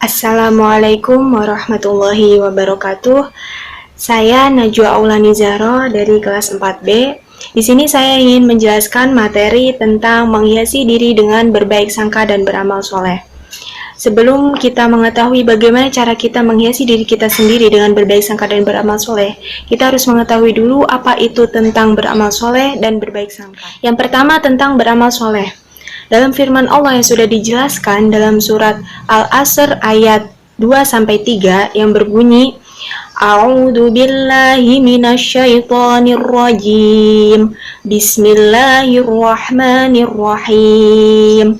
Assalamualaikum warahmatullahi wabarakatuh. Saya Najwa Aulani Zahro dari kelas 4B. Di sini saya ingin menjelaskan materi tentang menghiasi diri dengan berbaik sangka dan beramal soleh. Sebelum kita mengetahui bagaimana cara kita menghiasi diri kita sendiri dengan berbaik sangka dan beramal soleh, kita harus mengetahui dulu apa itu tentang beramal soleh dan berbaik sangka. Yang pertama tentang beramal soleh. Dalam firman Allah yang sudah dijelaskan dalam surat Al-Asr ayat 2-3 yang berbunyi, A'udzu billahi minasyaitonir rajim. Bismillahirrahmanirrahim.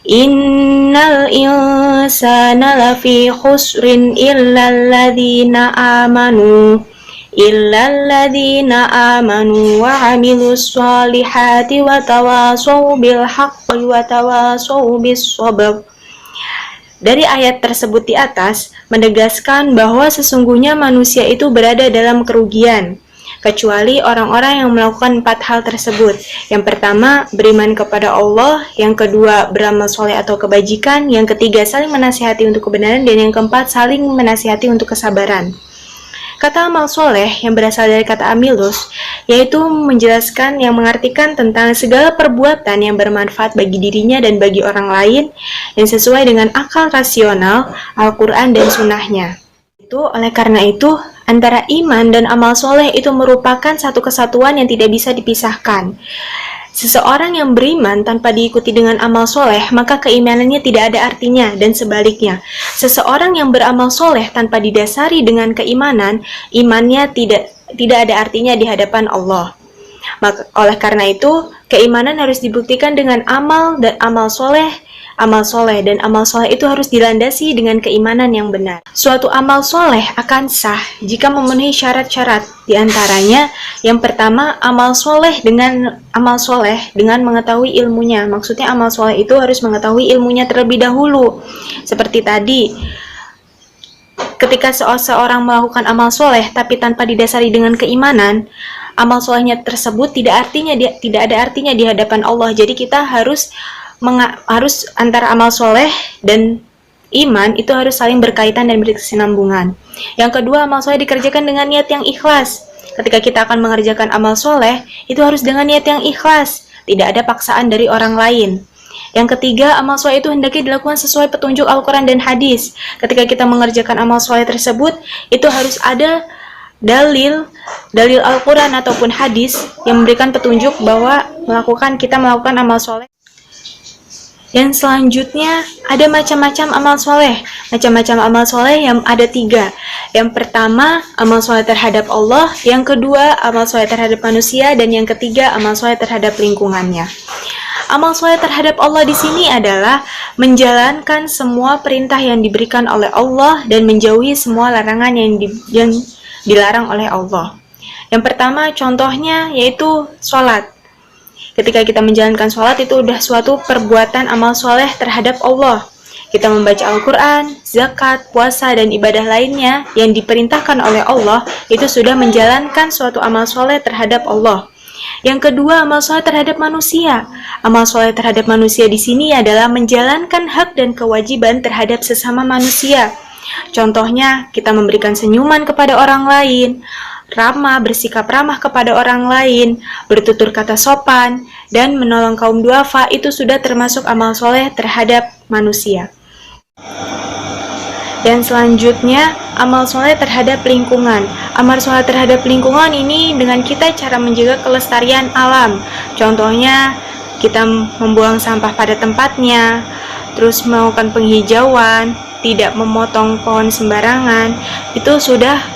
Innal insana lafi khusrin illalladzina amanu wa amilus solihati wa tawasaw bil haqqi wa tawasaw bis sabr. Dari ayat tersebut di atas menegaskan bahwa sesungguhnya manusia itu berada dalam kerugian, kecuali orang-orang yang melakukan 4 hal tersebut. Yang pertama, beriman kepada Allah. Yang kedua, beramal soleh atau kebajikan. Yang ketiga, saling menasihati untuk kebenaran. Dan yang keempat, saling menasihati untuk kesabaran. Kata amal soleh yang berasal dari kata amilus, yaitu menjelaskan yang mengartikan tentang segala perbuatan yang bermanfaat bagi dirinya dan bagi orang lain, yang sesuai dengan akal rasional, Al-Quran dan sunnahnya. Oleh karena itu, antara iman dan amal soleh itu merupakan satu kesatuan yang tidak bisa dipisahkan. Seseorang yang beriman tanpa diikuti dengan amal soleh, maka keimanannya tidak ada artinya, dan sebaliknya. Seseorang yang beramal soleh tanpa didasari dengan keimanan, imannya tidak ada artinya di hadapan Allah. Maka, oleh karena itu, keimanan harus dibuktikan dengan amal dan amal soleh, dan amal soleh itu harus dilandasi dengan keimanan yang benar. Suatu amal soleh akan sah jika memenuhi syarat-syarat. Di antaranya, yang pertama, amal soleh dengan mengetahui ilmunya. Maksudnya amal soleh itu harus mengetahui ilmunya terlebih dahulu. Seperti tadi, ketika seseorang melakukan amal soleh tapi tanpa didasari dengan keimanan, amal solehnya tersebut tidak ada artinya di hadapan Allah. Jadi kita harus antara amal soleh dan iman itu harus saling berkaitan dan berkesinambungan. Yang kedua, amal soleh dikerjakan dengan niat yang ikhlas. Ketika kita akan mengerjakan amal soleh, itu harus dengan niat yang ikhlas, tidak ada paksaan dari orang lain. Yang ketiga, amal soleh itu hendaknya dilakukan sesuai petunjuk Al-Quran dan hadis. Ketika kita mengerjakan amal soleh tersebut, itu harus ada dalil Al-Quran ataupun hadis yang memberikan petunjuk bahwa kita melakukan amal soleh. Yang selanjutnya ada macam-macam amal soleh. Macam-macam amal soleh yang ada 3. Yang pertama, amal soleh terhadap Allah. Yang kedua, amal soleh terhadap manusia. Dan yang ketiga, amal soleh terhadap lingkungannya. Amal soleh terhadap Allah di sini adalah menjalankan semua perintah yang diberikan oleh Allah dan menjauhi semua larangan yang dilarang oleh Allah. Yang pertama, contohnya yaitu sholat. Ketika kita menjalankan sholat, itu sudah suatu perbuatan amal soleh terhadap Allah. Kita membaca Al-Quran, zakat, puasa, dan ibadah lainnya yang diperintahkan oleh Allah, itu sudah menjalankan suatu amal soleh terhadap Allah. Yang kedua, amal soleh terhadap manusia. Amal soleh terhadap manusia di sini adalah menjalankan hak dan kewajiban terhadap sesama manusia. Contohnya, kita memberikan senyuman kepada orang lain, bersikap ramah kepada orang lain, bertutur kata sopan, dan menolong kaum duafa, itu sudah termasuk amal soleh terhadap manusia. Dan selanjutnya, amal soleh terhadap lingkungan. Amal soleh terhadap lingkungan ini dengan kita cara menjaga kelestarian alam. Contohnya, kita membuang sampah pada tempatnya, terus melakukan penghijauan, tidak memotong pohon sembarangan, itu sudah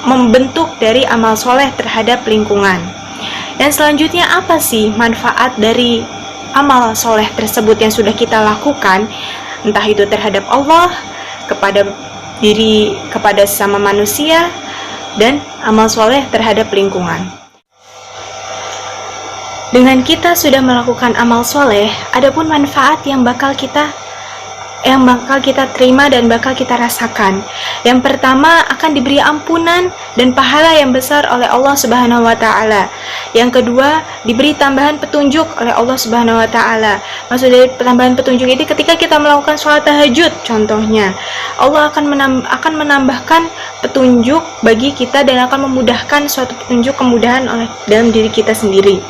membentuk dari amal soleh terhadap lingkungan. Dan selanjutnya apa sih manfaat dari amal soleh tersebut yang sudah kita lakukan, entah itu terhadap Allah, kepada sesama manusia, dan amal soleh terhadap lingkungan. Dengan kita sudah melakukan amal soleh, adapun manfaat yang bakal kita yang bakal kita terima dan bakal kita rasakan. Yang pertama, akan diberi ampunan dan pahala yang besar oleh Allah Subhanahu wa taala. Yang kedua, diberi tambahan petunjuk oleh Allah Subhanahu wa taala. Maksud dari tambahan petunjuk ini ketika kita melakukan sholat tahajud contohnya, Allah akan menambahkan petunjuk bagi kita dan akan memudahkan suatu petunjuk kemudahan oleh dalam diri kita sendiri.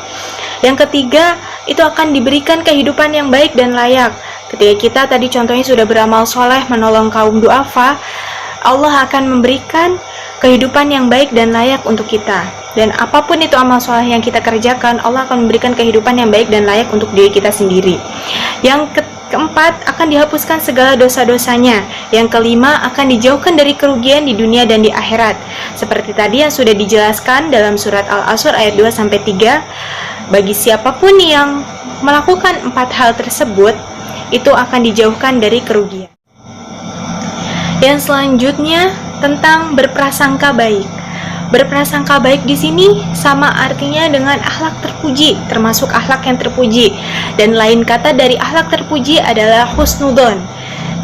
Yang ketiga, itu akan diberikan kehidupan yang baik dan layak. Ketika kita tadi contohnya sudah beramal soleh menolong kaum duafa, Allah akan memberikan kehidupan yang baik dan layak untuk kita. Dan apapun itu amal soleh yang kita kerjakan, Allah akan memberikan kehidupan yang baik dan layak untuk diri kita sendiri. Yang keempat, akan dihapuskan segala dosa-dosanya. Yang kelima, akan dijauhkan dari kerugian di dunia dan di akhirat. Seperti tadi yang sudah dijelaskan dalam surat Al-Asr ayat 2-3, bagi siapapun yang melakukan 4 hal tersebut, itu akan dijauhkan dari kerugian. Yang selanjutnya tentang berprasangka baik. Berprasangka baik di sini sama artinya dengan akhlak terpuji, termasuk akhlak yang terpuji. Dan lain kata dari akhlak terpuji adalah husnudon.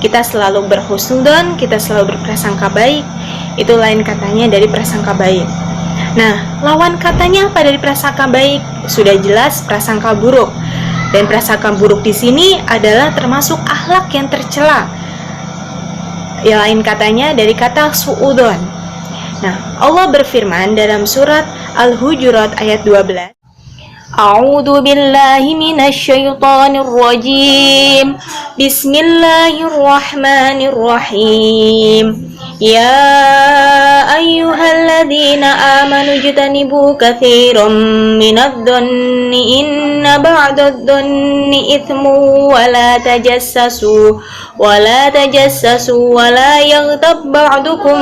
Kita selalu berhusnudon, kita selalu berprasangka baik. Itu lain katanya dari prasangka baik. Nah, lawan katanya apa dari prasangka baik? Sudah jelas prasangka buruk. Dan prasangka buruk di sini adalah termasuk akhlak yang tercela. Yang lain katanya dari kata su'udon. Nah, Allah berfirman dalam surat Al-Hujurat ayat 12. A'udzu billahi minasy syaithanir rajim. Bismillahirrahmanirrahim. Ya ayyuhalladzina amanu jtanibu katsiran minadh-dhanni inna ba'dadh-dhanni itsmu wa la tajassasu wa la yaghtab ba'dukum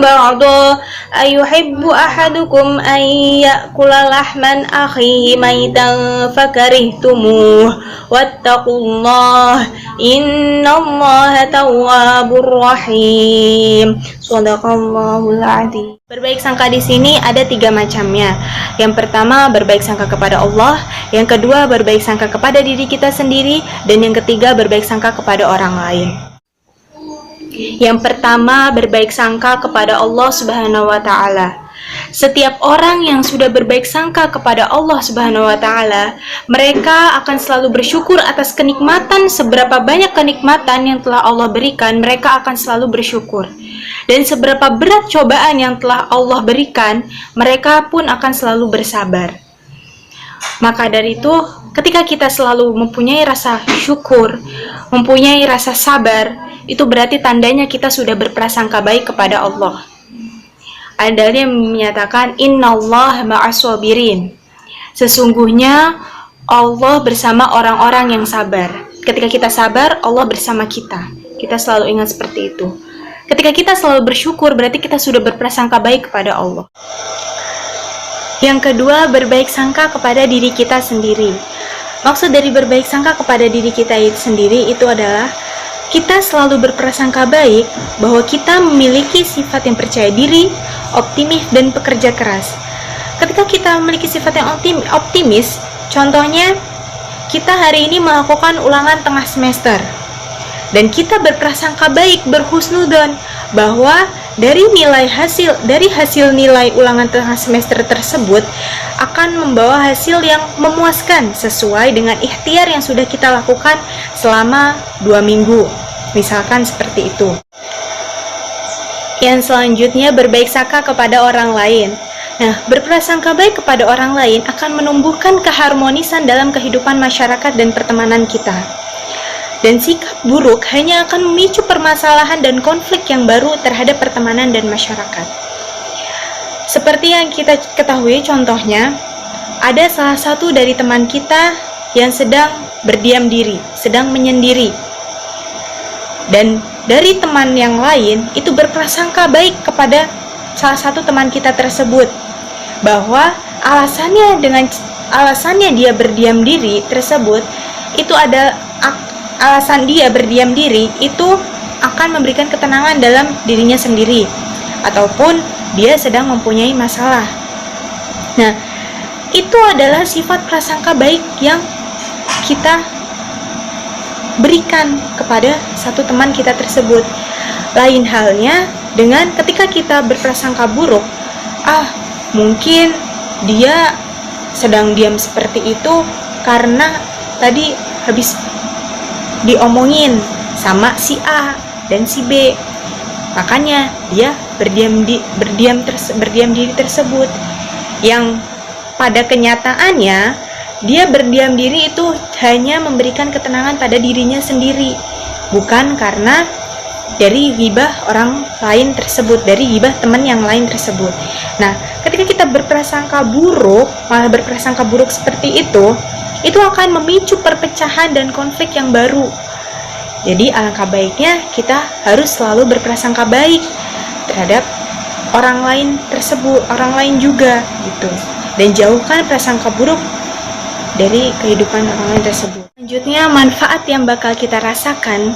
ba'dha ayuhibbu ahadukum an ya'kula lahman akhihi maitan fakarihtumuh wattaqullaha innallaha tawwabur rahim. Shadaqallahul adzim. Berbaik sangka di sini ada 3 macamnya. Yang pertama, berbaik sangka kepada Allah. Yang kedua, berbaik sangka kepada diri kita sendiri. Dan yang ketiga, berbaik sangka kepada orang lain. Yang pertama, berbaik sangka kepada Allah Subhanahu wa taala. Setiap orang yang sudah berbaik sangka kepada Allah Subhanahu wa taala, mereka akan selalu bersyukur atas kenikmatan. Seberapa banyak kenikmatan yang telah Allah berikan, mereka akan selalu bersyukur. Dan seberapa berat cobaan yang telah Allah berikan, mereka pun akan selalu bersabar. Maka dari itu, ketika kita selalu mempunyai rasa syukur, mempunyai rasa sabar, itu berarti tandanya kita sudah berprasangka baik kepada Allah. Ada dalil yang menyatakan innallaha ma'as-sabirin. Sesungguhnya Allah bersama orang-orang yang sabar. Ketika kita sabar, Allah bersama kita. Kita selalu ingat seperti itu. Ketika kita selalu bersyukur, berarti kita sudah berprasangka baik kepada Allah. Yang kedua, berbaik sangka kepada diri kita sendiri. Maksud dari berbaik sangka kepada diri kita sendiri itu adalah kita selalu berprasangka baik bahwa kita memiliki sifat yang percaya diri, optimis, dan pekerja keras. Ketika kita memiliki sifat yang optimis, contohnya kita hari ini melakukan ulangan tengah semester, dan kita berprasangka baik, berhusnudon bahwa dari hasil nilai ulangan tengah semester tersebut akan membawa hasil yang memuaskan sesuai dengan ikhtiar yang sudah kita lakukan selama 2 minggu, misalkan seperti itu. Yang selanjutnya, berbaik sangka kepada orang lain. Nah, berprasangka baik kepada orang lain akan menumbuhkan keharmonisan dalam kehidupan masyarakat dan pertemanan kita. Dan sikap buruk hanya akan memicu permasalahan dan konflik yang baru terhadap pertemanan dan masyarakat. Seperti yang kita ketahui, contohnya, ada salah satu dari teman kita yang sedang berdiam diri, sedang menyendiri. Dan dari teman yang lain itu berprasangka baik kepada salah satu teman kita tersebut, bahwa alasannya dia berdiam diri tersebut itu ada alasan dia berdiam diri itu akan memberikan ketenangan dalam dirinya sendiri, ataupun dia sedang mempunyai masalah. Nah, itu adalah sifat prasangka baik yang kita berikan kepada satu teman kita tersebut. Lain halnya dengan ketika kita berprasangka buruk, mungkin dia sedang diam seperti itu karena tadi habis diomongin sama si A dan si B, makanya dia berdiam diri tersebut. Yang pada kenyataannya dia berdiam diri itu hanya memberikan ketenangan pada dirinya sendiri, bukan karena dari ghibah orang lain tersebut, dari ghibah teman yang lain tersebut. Nah, ketika kita berprasangka buruk, malah berprasangka buruk seperti itu akan memicu perpecahan dan konflik yang baru. Jadi alangkah baiknya kita harus selalu berprasangka baik terhadap orang lain tersebut, orang lain juga gitu. Dan jauhkan prasangka buruk dari kehidupan orang lain tersebut. Selanjutnya, manfaat yang bakal kita rasakan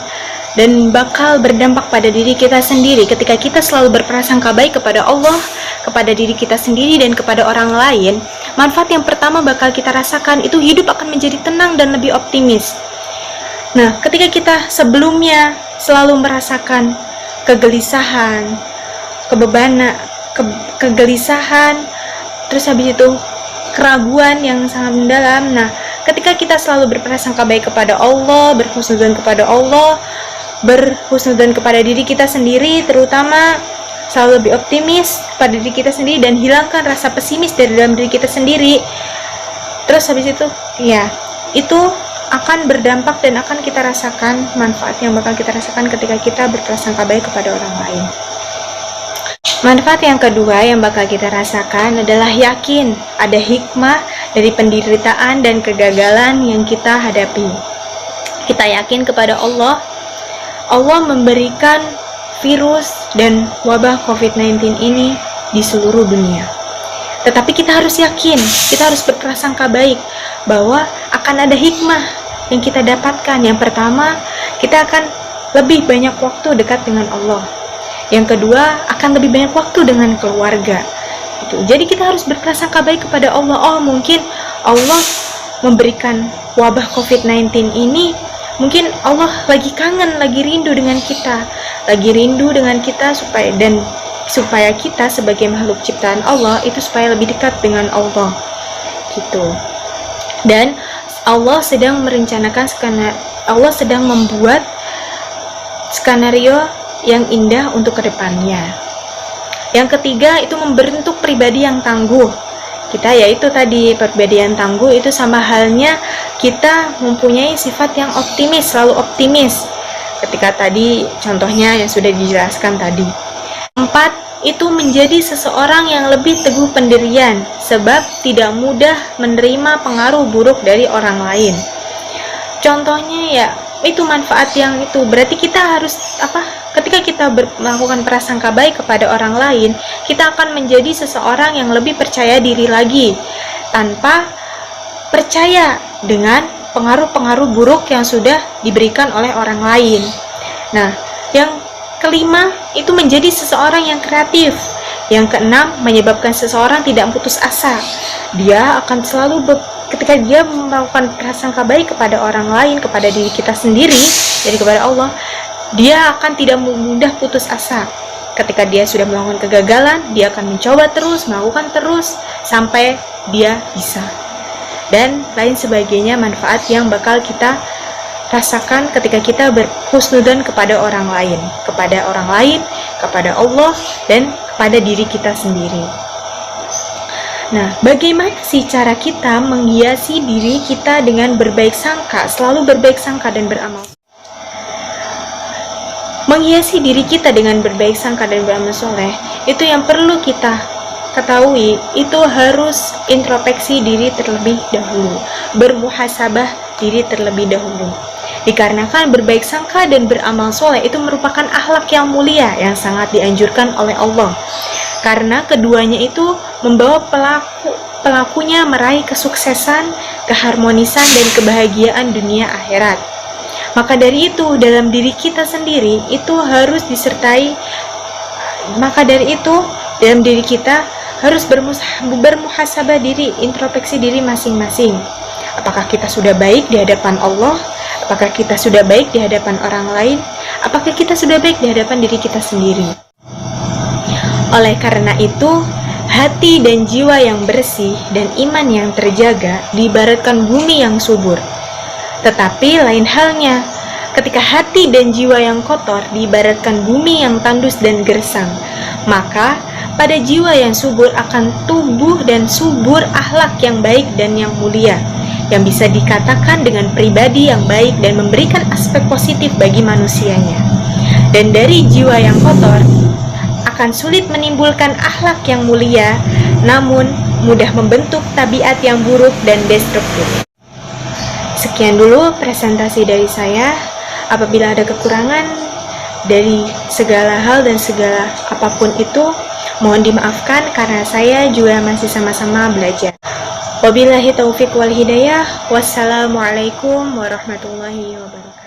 dan bakal berdampak pada diri kita sendiri ketika kita selalu berprasangka baik kepada Allah, kepada diri kita sendiri, dan kepada orang lain. Manfaat yang pertama bakal kita rasakan itu hidup akan menjadi tenang dan lebih optimis. Nah, ketika kita sebelumnya selalu merasakan kegelisahan, kebebanan, kegelisahan, terus habis itu keraguan yang sangat mendalam. Nah, ketika kita selalu berprasangka baik kepada Allah, berhusnudzon kepada Allah, berhusnudzon kepada diri kita sendiri, terutama selalu lebih optimis pada diri kita sendiri dan hilangkan rasa pesimis dari dalam diri kita sendiri. Terus habis itu, ya, itu akan berdampak dan akan kita rasakan manfaat yang bakal kita rasakan ketika kita berprasangka baik kepada orang lain. Manfaat yang kedua yang bakal kita rasakan adalah yakin ada hikmah dari penderitaan dan kegagalan yang kita hadapi. Kita yakin kepada Allah. Allah memberikan virus dan wabah COVID-19 ini di seluruh dunia. Tetapi kita harus yakin, kita harus berprasangka baik bahwa akan ada hikmah yang kita dapatkan. Yang pertama, kita akan lebih banyak waktu dekat dengan Allah. Yang kedua, akan lebih banyak waktu dengan keluarga. Jadi kita harus berprasangka baik kepada Allah. Oh, mungkin Allah memberikan wabah COVID-19 ini, mungkin Allah lagi kangen, lagi rindu dengan kita, supaya kita sebagai makhluk ciptaan Allah itu supaya lebih dekat dengan Allah gitu. Dan Allah sedang membuat skenario yang indah untuk kedepannya. Yang ketiga itu membentuk pribadi yang tangguh. Kita yaitu tadi pribadi yang tangguh itu sama halnya kita mempunyai sifat yang optimis, selalu optimis. Ketika tadi contohnya yang sudah dijelaskan tadi. 4, itu menjadi seseorang yang lebih teguh pendirian sebab tidak mudah menerima pengaruh buruk dari orang lain. Contohnya ya itu manfaat yang itu berarti kita harus ketika kita melakukan prasangka baik kepada orang lain, kita akan menjadi seseorang yang lebih percaya diri lagi tanpa percaya dengan pengaruh-pengaruh buruk yang sudah diberikan oleh orang lain. Nah, yang kelima itu menjadi seseorang yang kreatif. Yang keenam, menyebabkan seseorang tidak putus asa. Dia akan selalu ketika dia melakukan prasangka baik kepada orang lain, kepada diri kita sendiri, jadi kepada Allah, dia akan tidak mudah putus asa. Ketika dia sudah melakukan kegagalan, dia akan mencoba terus, melakukan terus sampai dia bisa. Dan lain sebagainya manfaat yang bakal kita rasakan ketika kita berhusnudzon kepada orang lain, kepada Allah, dan kepada diri kita sendiri. Nah, bagaimana sih cara kita menghiasi diri kita dengan berbaik sangka, selalu berbaik sangka dan beramal? Menghiasi diri kita dengan berbaik sangka dan beramal soleh, itu yang perlu kita ketahui, itu harus introspeksi diri terlebih dahulu, bermuhasabah diri terlebih dahulu. Dikarenakan berbaik sangka dan beramal soleh itu merupakan akhlak yang mulia yang sangat dianjurkan oleh Allah. Karena keduanya itu membawa pelakunya meraih kesuksesan, keharmonisan, dan kebahagiaan dunia akhirat. Maka dari itu, dalam diri kita sendiri itu harus disertai, dalam diri kita harus bermuhasabah diri, introspeksi diri masing-masing. Apakah kita sudah baik di hadapan Allah? Apakah kita sudah baik di hadapan orang lain? Apakah kita sudah baik di hadapan diri kita sendiri? Oleh karena itu, hati dan jiwa yang bersih dan iman yang terjaga diibaratkan bumi yang subur. Tetapi lain halnya, ketika hati dan jiwa yang kotor diibaratkan bumi yang tandus dan gersang, maka pada jiwa yang subur akan tumbuh dan subur akhlak yang baik dan yang mulia, yang bisa dikatakan dengan pribadi yang baik dan memberikan aspek positif bagi manusianya. Dan dari jiwa yang kotor akan sulit menimbulkan akhlak yang mulia, namun mudah membentuk tabiat yang buruk dan destruktif. Sekian dulu presentasi dari saya. Apabila ada kekurangan dari segala hal dan segala apapun itu, mohon dimaafkan karena saya juga masih sama-sama belajar. Wabillahi taufiq wal hidayah. Wassalamualaikum warahmatullahi wabarakatuh.